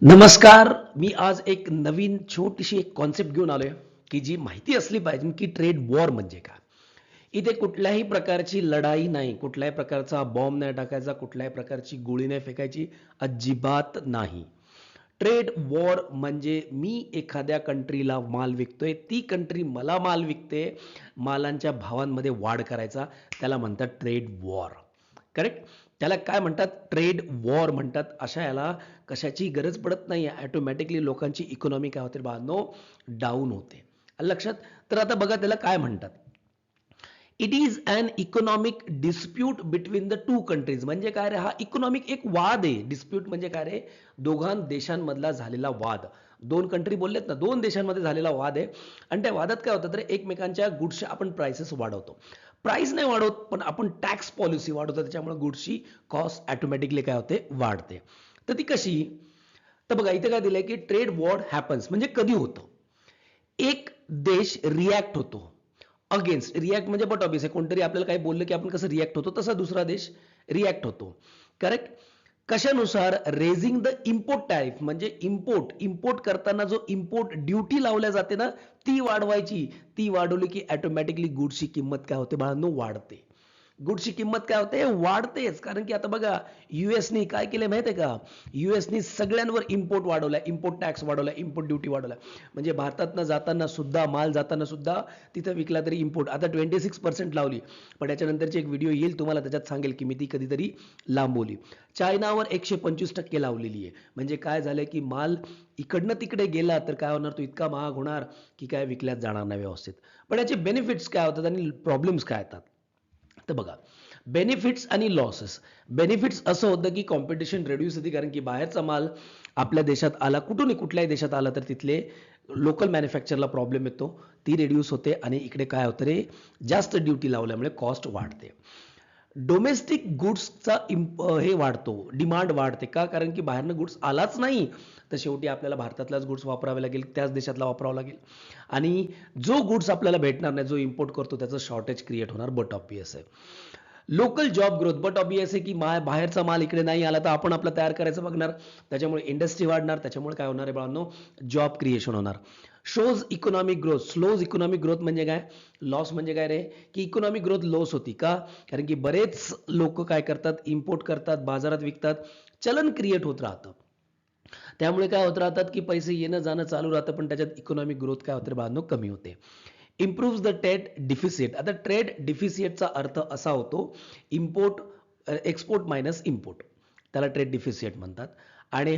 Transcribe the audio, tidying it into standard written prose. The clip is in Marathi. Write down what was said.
नमस्कार. मी आज एक नवीन छोटीशी एक कॉन्सेप्ट घेऊन आलोय, की जी माहिती असली पाहिजे, की ट्रेड वॉर म्हणजे काय? इथे कुठल्याही प्रकारची लढाई नाही, कुठल्याही प्रकारचा बॉम्ब नाही टाकायचा, कुठल्याही प्रकारची गोळी नाही फेकायची, अजिबात नाही. ट्रेड वॉर म्हणजे मी एखाद्या कंट्रीला माल विकतोय, ती कंट्री मला माल विकते, मालांच्या भावांमध्ये वाढ करायचा, त्याला म्हणतात ट्रेड वॉर. करेक्ट? त्याला काय म्हणतात? ट्रेड वॉर म्हणतात. अशा याला कशाची गरज पडत नाही. ऑटोमॅटिकली लोकांची इकॉनॉमी काय होते बाळांनो? डाऊन होते. आलं लक्षात? तर आता बघा त्याला काय म्हणतात? It is an economic dispute between the two countries. म्हणजे काय रे? हा इकॉनॉमिक एक वाद आहे. डिस्प्यूट म्हणजे काय रे? दोघां देशांमधला झालेला वाद. दोन कंट्री बोललेत ना, दोन देशांमध्ये झालेला वाद आहे. आणि त्या वादात काय होतं तर एकमेकांच्या गुड्सच्या आपण प्राइसेस वाढवतो. प्राइस नाही वाढवत, पण आपण टॅक्स पॉलिसी वाढवतो. त्याच्यामुळे गुड्सची कॉस्ट ऑटोमॅटिकली काय होते? वाढते. तर ती कशी? तर बघा इथे काय दिलंय की ट्रेड वॉर हॅपन्स म्हणजे कधी होतं? एक देश रिॲक्ट होतो अगेन्स्ट. रिॲक्ट म्हणजे बट ऑब्वियस आहे, कोणतरी आपल्याला काही बोललं की आपण कसं रिॲक्ट होतो, तसा दुसरा देश रिॲक्ट होतो. करेक्ट? कशानुसार? रेझिंग द इम्पोर्ट टॅरिफ म्हणजे इम्पोर्ट करताना जो इम्पोर्ट ड्युटी लावल्या जाते ना, ती वाढवायची. ती वाढवली की ऑटोमॅटिकली गुड्सची किंमत काय होते बाळांनो? वाढते. गुड्सची किंमत काय होते? वाढतेच. कारण की आता बघा युएसनी काय केले माहिती आहे का? युएसनी सगळ्यांवर इम्पोर्ट वाढवलाय, इम्पोर्ट टॅक्स वाढवलाय, इम्पोर्ट ड्युटी वाढवलाय. म्हणजे भारतातनं जाताना सुद्धा माल जाताना सुद्धा तिथं विकला तरी इम्पोर्ट. आता 26% लावली, पण याच्यानंतरची एक व्हिडिओ येईल तुम्हाला, त्याच्यात सांगेल की मी ती कधीतरी लांबवली. चायनावर 125% लावलेली आहे. म्हणजे काय झालंय की माल इकडनं तिकडे गेला तर काय होणार? तो इतका महाग होणार की काय विकल्याच जाणार नाही व्यवस्थित. पण याचे बेनिफिट्स काय होतात आणि प्रॉब्लेम्स काय येतात? तर बघा, बेनिफिट्स आणि लॉसेस. बेनिफिट्स असं होतं की कॉम्पिटिशन रिड्यूस होती, कारण की बाहेरचा माल आपल्या देशात आला, कुठूनही कुठल्याही देशात आला तर तिथले लोकल मॅन्युफॅक्चरला प्रॉब्लेम येतो, ती रिड्यूस होते. आणि इकडे काय होतं रे? जास्त ड्युटी लावल्यामुळे कॉस्ट वाढते. डोमेस्टिक गुड्सचा हे वाढतो, डिमांड वाढते. का? कारण की बाहेरनं गुड्स आलाच नाही, तर शेवटी आपल्याला भारतातलाच गुड्स वापरावे लागेल, त्याच देशातला वापरावा लागेल. आणि जो गुड्स आपल्याला भेटणार नाही, जो इम्पोर्ट करतो, त्याचं शॉर्टेज क्रिएट होणार. बट ऑब्वियस आहे. Local job growth. But obvious आहे की बाहेरचा माल इकडे नाही आला तर आपण आपला तयार करायचं बघणार. त्याच्यामुळे इंडस्ट्री वाढणार. त्याच्यामुळे काय होणार आहे बाळांनो? जॉब क्रिएशन होणार. Shows economic growth. Slows economic growth म्हणजे काय? लॉस म्हणजे काय रे? की इकॉनॉमिक ग्रोथ लॉस होती. का? कारण की बरेच लोक काय करतात? इम्पोर्ट करतात, बाजारात विकतात, चलन क्रिएट होत राहतं. त्यामुळे काय होत राहतात की पैसे येणं जाणं चालू राहतं, पण त्याच्यात इकॉनॉमिक ग्रोथ काय होते बाळांनो? कमी होते. Improve the trade deficit. आता ट्रेड डिफिसिटचा अर्थ असा होतो, इम्पोर्ट एक्सपोर्ट मायनस इम्पोर्ट, त्याला ट्रेड डिफिसिट म्हणतात. आणि